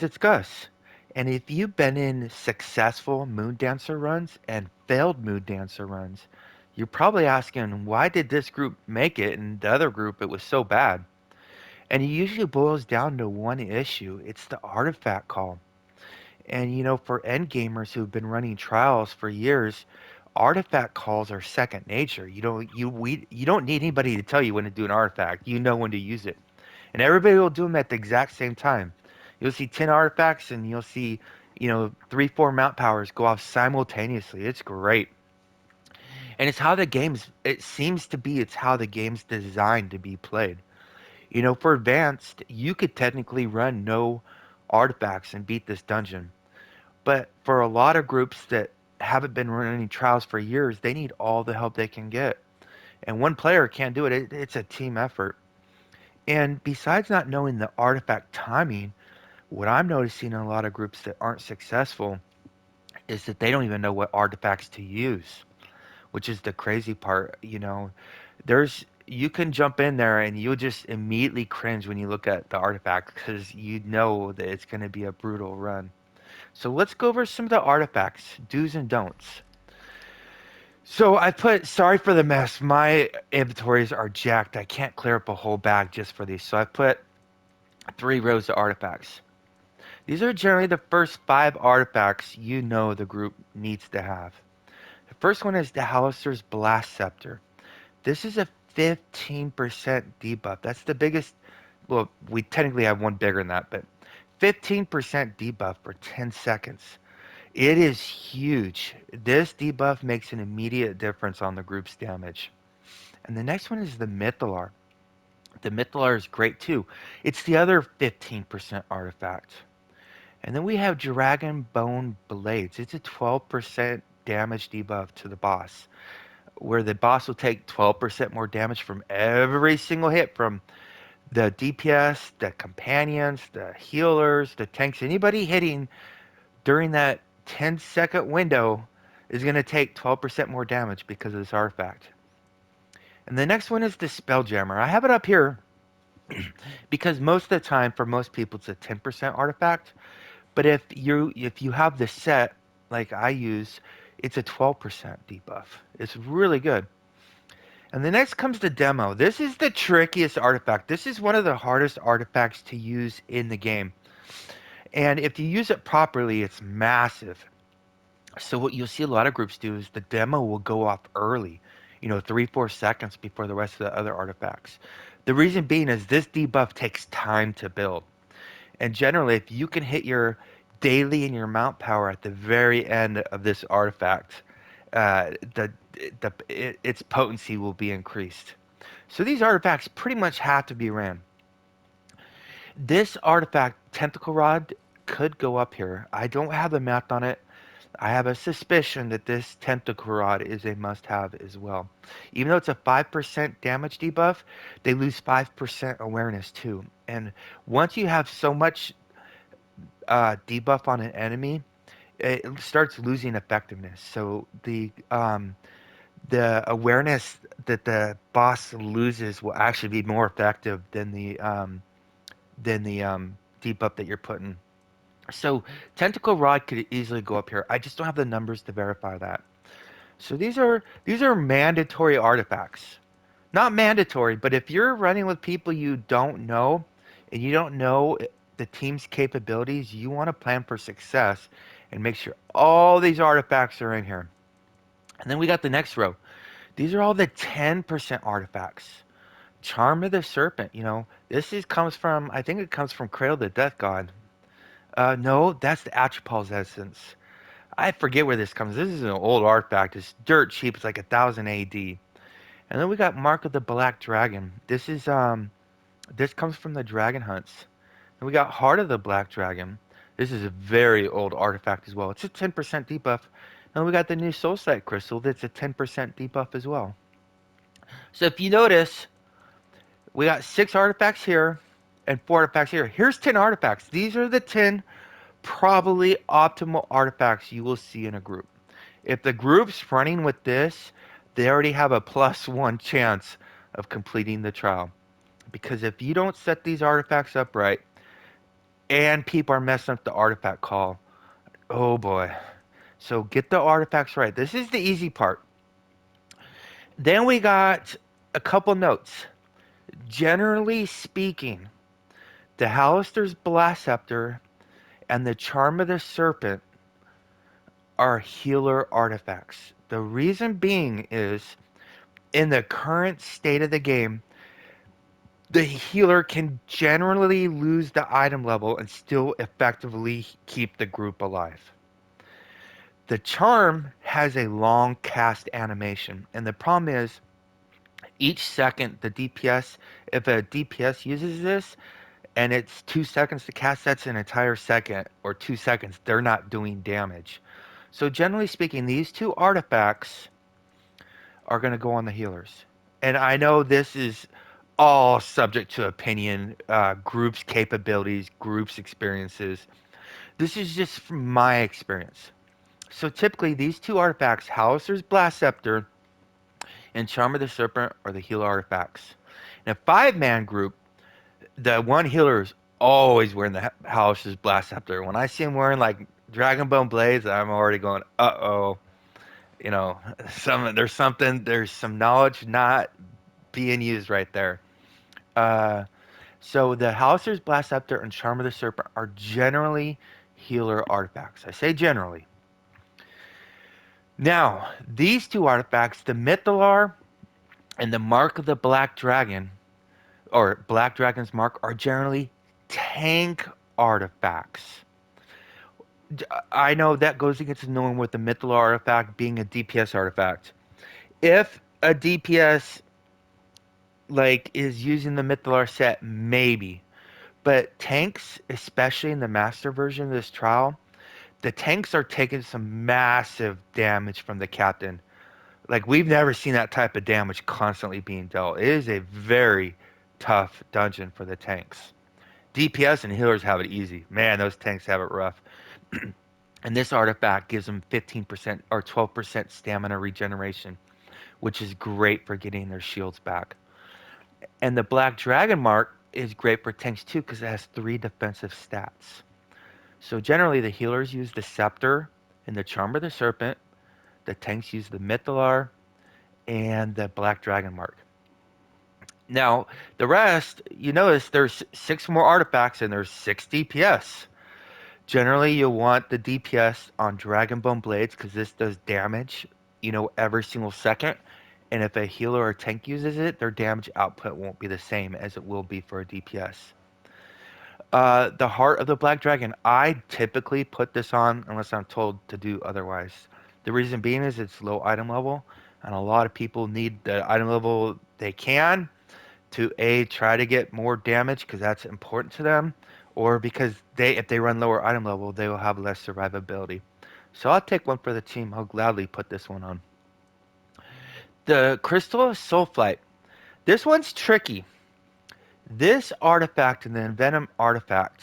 discuss. And if you've been in successful Moon Dancer runs and failed Moon Dancer runs, you're probably asking, why did this group make it and the other group it was so bad? And it usually boils down to one issue. It's the artifact call. And for end gamers who've been running trials for years, artifact calls are second nature. You don't need anybody to tell you when to do an artifact. You know when to use it. And everybody will do them at the exact same time. You'll see 10 artifacts and you'll see, 3, 4 mount powers go off simultaneously. It's great. And it seems to be, it's how the game's designed to be played. For advanced, you could technically run no artifacts and beat this dungeon. But for a lot of groups that haven't been running trials for years, they need all the help they can get. And one player can't do it. It's a team effort. And besides not knowing the artifact timing, what I'm noticing in a lot of groups that aren't successful is that they don't even know what artifacts to use, which is the crazy part. There's you can jump in there and you'll just immediately cringe when you look at the artifact because you know that it's going to be a brutal run. So let's go over some of the artifacts, do's and don'ts. So I put, sorry for the mess. My inventories are jacked. I can't clear up a whole bag just for these. So I put 3 rows of artifacts. These are generally the first 5 artifacts the group needs to have. The first one is the Halister's Blast Scepter. This is a 15% debuff. That's the biggest. Well, we technically have one bigger than that, but 15% debuff for 10 seconds. It is huge. This debuff makes an immediate difference on the group's damage. And the next one is the Mythalar. The Mythalar is great too. It's the other 15% artifact. And then we have Dragon Bone Blades. It's a 12% damage debuff to the boss, where the boss will take 12% more damage from every single hit from the DPS, the companions, the healers, the tanks. Anybody hitting during that 10-second window is going to take 12% more damage because of this artifact. And the next one is the Spelljammer. I have it up here because most of the time, for most people, it's a 10% artifact. But if you have the set like I use, it's a 12% debuff. It's really good. And the next comes the demo. This is the trickiest artifact. This is one of the hardest artifacts to use in the game. And if you use it properly, it's massive. So what you'll see a lot of groups do is the demo will go off early, 3, 4 seconds before the rest of the other artifacts. The reason being is this debuff takes time to build. And generally, if you can hit your daily and your mount power at the very end of this artifact, its potency will be increased. So these artifacts pretty much have to be ran. This artifact, Tentacle Rod, could go up here. I don't have the math on it. I have a suspicion that this Tentacle Rod is a must-have as well. Even though it's a 5% damage debuff, they lose 5% awareness too. And once you have so much debuff on an enemy, it starts losing effectiveness. So the awareness that the boss loses will actually be more effective than the debuff that you're putting. So Tentacle Rod could easily go up here. I just don't have the numbers to verify that. So these are mandatory artifacts. Not mandatory, but if you're running with people you don't know and you don't know the team's capabilities, you want to plan for success and make sure all these artifacts are in here. And then we got the next row. These are all the 10% artifacts. Charm of the Serpent, this comes from, I think it comes from Cradle the Death God. No, that's the Atropal's Essence. I forget where this comes. This is an old artifact. It's dirt cheap. It's like 1000 AD. And then we got Mark of the Black Dragon. This comes from the Dragon Hunts. And we got Heart of the Black Dragon. This is a very old artifact as well. It's a 10% debuff. And we got the new Soulsight Crystal that's a 10% debuff as well. So if you notice, we got 6 artifacts here and 4 artifacts here. Here's 10 artifacts. These are the 10 probably optimal artifacts you will see in a group. If the group's running with this, they already have a +1 chance of completing the trial. Because if you don't set these artifacts up right, and people are messing up the artifact call. Oh boy. So get the artifacts right. This is the easy part. Then we got a couple notes. Generally speaking, the Halaster's Blast Scepter and the Charm of the Serpent are healer artifacts. The reason being is in the current state of the game, the healer can generally lose the item level and still effectively keep the group alive. The charm has a long cast animation, and the problem is each second the DPS, if a DPS uses this and it's 2 seconds to cast, that's an entire second or 2 seconds. They're not doing damage. So generally speaking, these two artifacts are going to go on the healers. And I know this is all subject to opinion, groups' capabilities, groups' experiences. This is just from my experience. So typically, these two artifacts, Halaster's Blast Scepter and Charm of the Serpent, are the healer artifacts. In a 5-man group, the one healer is always wearing the Halaster's Blast Scepter. When I see him wearing like Dragon Bone Blades, I'm already going, uh oh. You know, there's some knowledge not being used right there. Uh, so the Halaster's Blast Scepter and Charm of the Serpent are generally healer artifacts. I say generally. Now, these two artifacts, the Mythalar and the Mark of the Black Dragon, or Black Dragon's Mark, are generally tank artifacts. I know that goes against the norm with the Mythalar artifact being a DPS artifact. If a DPS like is using the Mythalar set, maybe. But tanks, especially in the master version of this trial, the tanks are taking some massive damage from the captain. Like we've never seen that type of damage constantly being dealt. It is a very tough dungeon for the tanks. DPS and healers have it easy. Man, those tanks have it rough. And this artifact gives them 15% or 12% stamina regeneration, which is great for getting their shields back. And the Black Dragon Mark is great for tanks too because it has 3 defensive stats. So generally, the healers use the Scepter and the Charm of the Serpent. The tanks use the Mythalar and the Black Dragon Mark. Now, the rest, you notice there's 6 more artifacts and there's 6 DPS. Generally, you'll want the DPS on Dragonbone Blades because this does damage, every single second. And if a healer or tank uses it, their damage output won't be the same as it will be for a DPS. The Heart of the Black Dragon, I typically put this on unless I'm told to do otherwise. The reason being is it's low item level, and a lot of people need the item level they can to A, try to get more damage because that's important to them, or because if they run lower item level, they will have less survivability. So I'll take one for the team. I'll gladly put this one on. The Crystal of Soulflight. This one's tricky. This artifact and the Envenom artifact,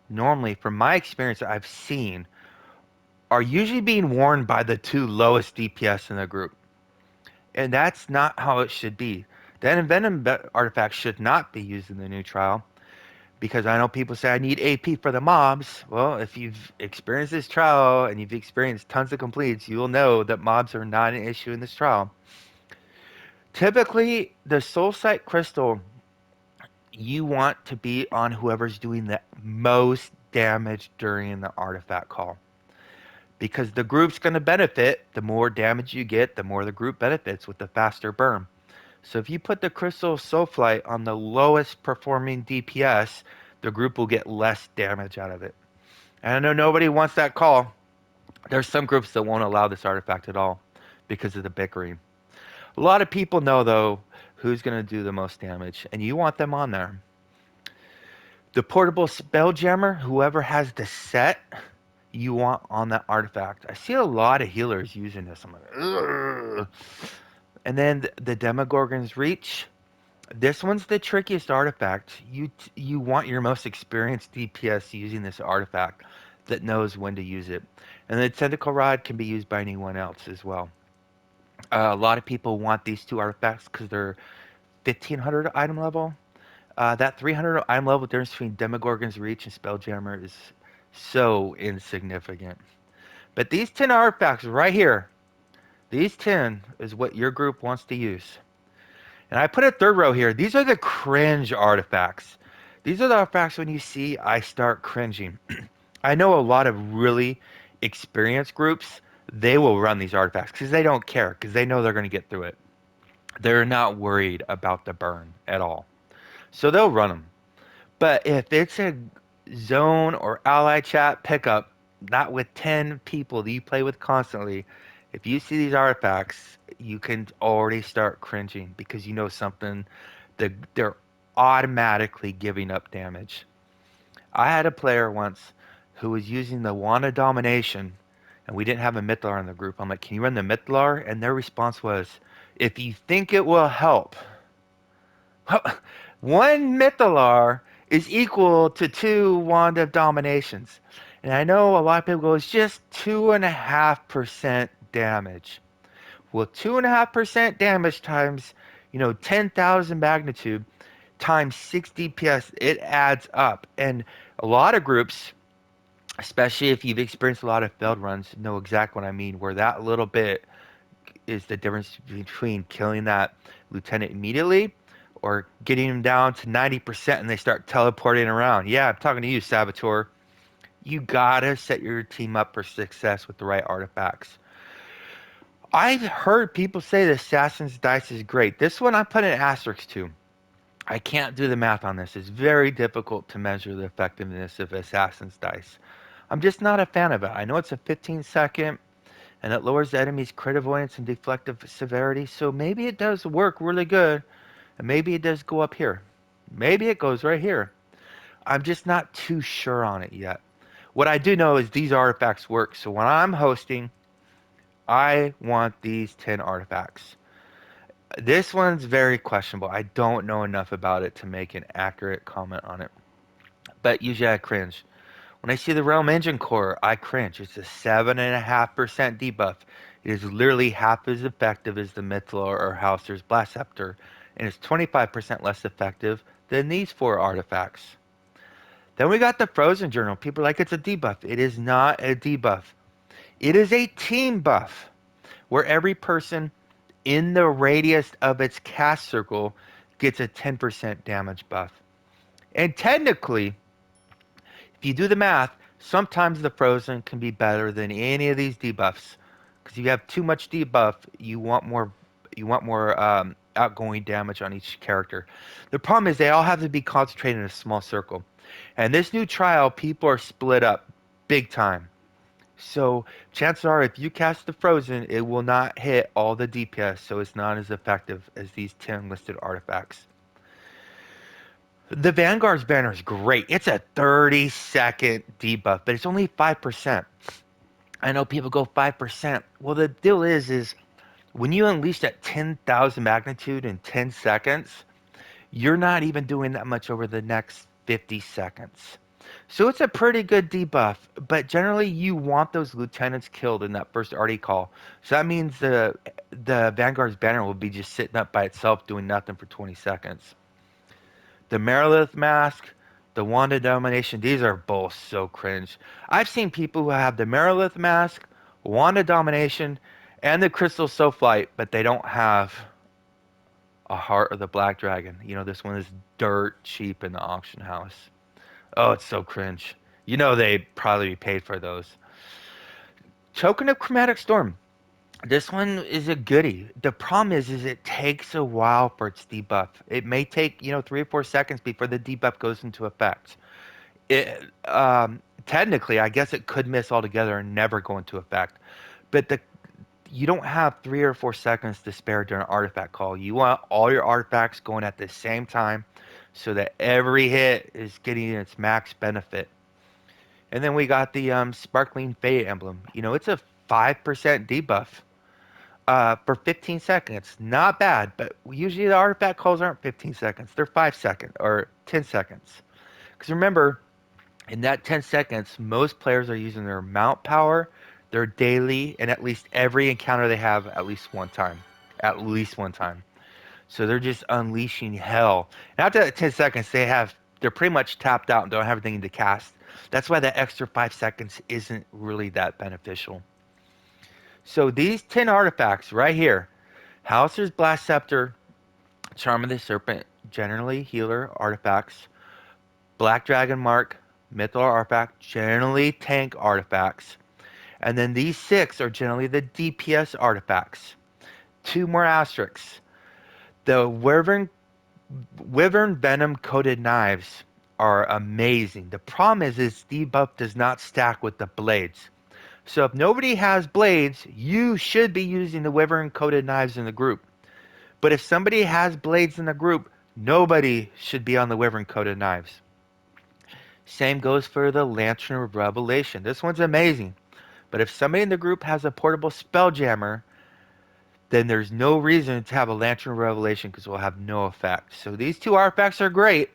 normally, from my experience that I've seen, are usually being worn by the 2 lowest DPS in the group. And that's not how it should be. The Envenom artifact should not be used in the new trial. Because I know people say I need AP for the mobs. Well, if you've experienced this trial and you've experienced tons of completes, you will know that mobs are not an issue in this trial. Typically, the Soul Sight Crystal, you want to be on whoever's doing the most damage during the artifact call. Because the group's going to benefit. The more damage you get, the more the group benefits with the faster burn. So if you put the Crystal Soulflight on the lowest performing DPS, the group will get less damage out of it. And I know nobody wants that call. There's some groups that won't allow this artifact at all because of the bickering. A lot of people know, though, who's going to do the most damage, and you want them on there. The Portable Spelljammer, whoever has the set, you want on that artifact. I see a lot of healers using this. I'm like, ugh. And then the Demogorgon's Reach. This one's the trickiest artifact. You want your most experienced DPS using this artifact that knows when to use it. And the Tentacle Rod can be used by anyone else as well. A lot of people want these 2 artifacts because they're 1500 item level. That 300 item level difference between Demogorgon's Reach and Spelljammer is so insignificant. But these 10 artifacts right here, these 10 is what your group wants to use. And I put a third row here. These are the cringe artifacts. These are the artifacts when you see I start cringing. I know a lot of really experienced groups, they will run these artifacts because they don't care, because they know they're going to get through it. They're not worried about the burn at all. So they'll run them. But if it's a zone or ally chat pickup, not with 10 people that you play with constantly, if you see these artifacts, you can already start cringing because you know something that they're automatically giving up damage. I had a player once who was using the Wand of Domination, and we didn't have a Mythalar in the group. I'm like, can you run the Mythalar? And their response was, if you think it will help, one Mythalar is equal to two Wand of Dominations. And I know a lot of people go, it's just 2.5% damage. Well, 2.5% damage times, 10,000 magnitude times 60 PS, it adds up. And a lot of groups, especially if you've experienced a lot of failed runs, know exactly what I mean, where that little bit is the difference between killing that lieutenant immediately or getting him down to 90% and they start teleporting around. Yeah, I'm talking to you, Saboteur. You gotta set your team up for success with the right artifacts. I've heard people say the Assassin's Dice is great. This one I put an asterisk to. I can't do the math on this. It's very difficult to measure the effectiveness of Assassin's Dice. I'm just not a fan of it. I know it's a 15-second and it lowers the enemy's crit avoidance and deflective severity, so maybe it does work really good, and maybe it does go up here. Maybe it goes right here. I'm just not too sure on it yet. What I do know is these artifacts work, so when I'm hosting, I want these 10 artifacts. This one's very questionable. I don't know enough about it to make an accurate comment on it. But usually I cringe. When I see the Realm Engine Core, I cringe. It's a 7.5% debuff. It is literally half as effective as the Mythalor or Hauser's Blast Scepter, and it's 25% less effective than these four artifacts. Then we got the Frozen Journal. People are like, it's a debuff. It is not a debuff. It is a team buff, where every person in the radius of its cast circle gets a 10% damage buff. And technically, if you do the math, sometimes the frozen can be better than any of these debuffs. Because if you have too much debuff, you want more outgoing damage on each character. The problem is they all have to be concentrated in a small circle. And this new trial, people are split up big time. So chances are, if you cast the frozen, it will not hit all the DPS, so it's not as effective as these 10 listed artifacts. The Vanguard's banner is great. It's a 30-second debuff, but it's only 5%. I know people go 5%. Well, the deal is when you unleash that 10,000 magnitude in 10 seconds, you're not even doing that much over the next 50 seconds. So it's a pretty good debuff, but generally you want those lieutenants killed in that first RD call. So that means the Vanguard's banner will be just sitting up by itself doing nothing for 20 seconds. The Merilith mask, the Wanda Domination, these are both so cringe. I've seen people who have the Merilith mask, Wanda Domination, and the Crystal Soulflight, but they don't have a Heart of the Black Dragon. This one is dirt cheap in the auction house. Oh, it's so cringe. They probably be paid for those. Token of Chromatic Storm. This one is a goodie. The problem is it takes a while for its debuff. It may take 3 or 4 seconds before the debuff goes into effect. Technically, I guess it could miss altogether and never go into effect. But you don't have 3 or 4 seconds to spare during an artifact call. You want all your artifacts going at the same time so that every hit is getting its max benefit. And then we got the Sparkling Fate emblem. It's a 5% debuff for 15 seconds. Not bad, but usually the artifact calls aren't 15 seconds. They're 5 seconds or 10 seconds. Because remember, in that 10 seconds, most players are using their mount power, their daily, and at least every encounter they have at least one time. At least one time. So they're just unleashing hell. And after that 10 seconds, they're pretty much tapped out and don't have anything to cast. That's why that extra 5 seconds isn't really that beneficial. So these 10 artifacts right here, Hauser's Blast Scepter, Charm of the Serpent, generally healer artifacts, Black Dragon Mark, Mythril artifact, generally tank artifacts. And then these 6 are generally the DPS artifacts. 2 more asterisks. The Wyvern Venom coated knives are amazing. The problem is debuff does not stack with the blades. So if nobody has blades, you should be using the Wyvern coated knives in the group. But if somebody has blades in the group, nobody should be on the Wyvern coated knives. Same goes for the Lantern of Revelation. This one's amazing. But if somebody in the group has a portable Spelljammer, then there's no reason to have a Lantern of Revelation because it will have no effect. So these 2 artifacts are great.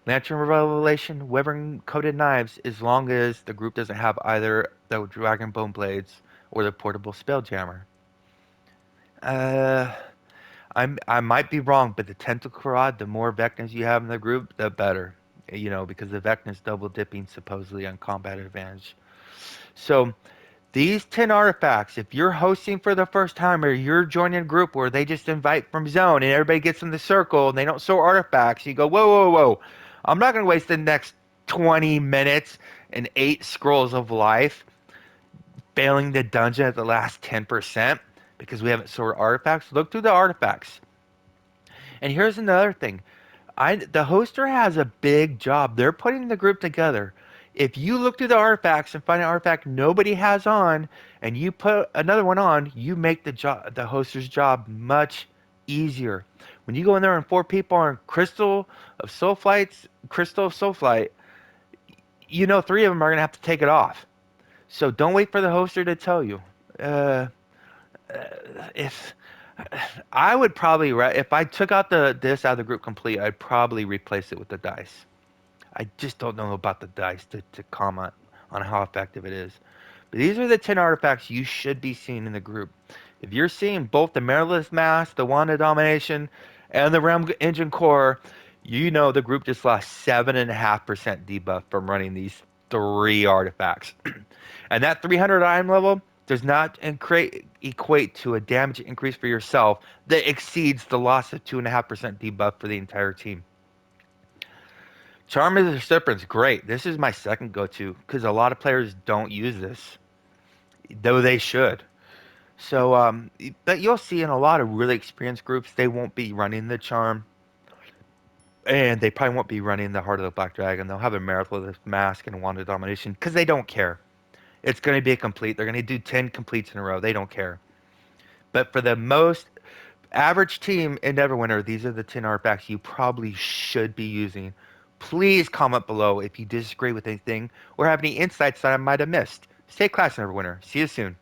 Lantern of Revelation, Wyvern Coated Knives, as long as the group doesn't have either the Dragonbone Blades or the portable Spelljammer. Uh, I might be wrong, but the Tentacle Rod, the more Vecnas you have in the group, the better. You know, because the Vecna's double dipping supposedly on combat advantage. So these 10 artifacts, if you're hosting for the first time or you're joining a group where they just invite from zone and everybody gets in the circle and they don't show artifacts, you go, whoa, whoa, whoa. I'm not going to waste the next 20 minutes and 8 scrolls of life failing the dungeon at the last 10% because we haven't sorted artifacts. Look through the artifacts. And here's another thing. The hoster has a big job. They're putting the group together. If you look through the artifacts and find an artifact nobody has on, and you put another one on, you make the hoster's job much easier. When you go in there and 4 people are in Crystal of Soulflight, you know 3 of them are gonna have to take it off. So don't wait for the hoster to tell you. Uh, if I would probably, if I took out this out of the group complete, I'd probably replace it with the dice. I just don't know about the dice to comment on how effective it is. But these are the 10 artifacts you should be seeing in the group. If you're seeing both the Mirrorless Mask, the Wand of Domination, and the Realm Engine Core, you know the group just lost 7.5% debuff from running these 3 artifacts. And that 300 item level does not equate to a damage increase for yourself that exceeds the loss of 2.5% debuff for the entire team. Charm of the Serpent's great. This is my second go-to because a lot of players don't use this, though they should. So, but you'll see in a lot of really experienced groups, they won't be running the Charm, and they probably won't be running the Heart of the Black Dragon. They'll have a Miraculous Mask and a Wand of Domination because they don't care. It's going to be a complete. They're going to do 10 completes in a row. They don't care. But for the most average team in Neverwinter, these are the 10 artifacts you probably should be using. Please comment below if you disagree with anything or have any insights that I might have missed. Stay classy, Neverwinter. See you soon.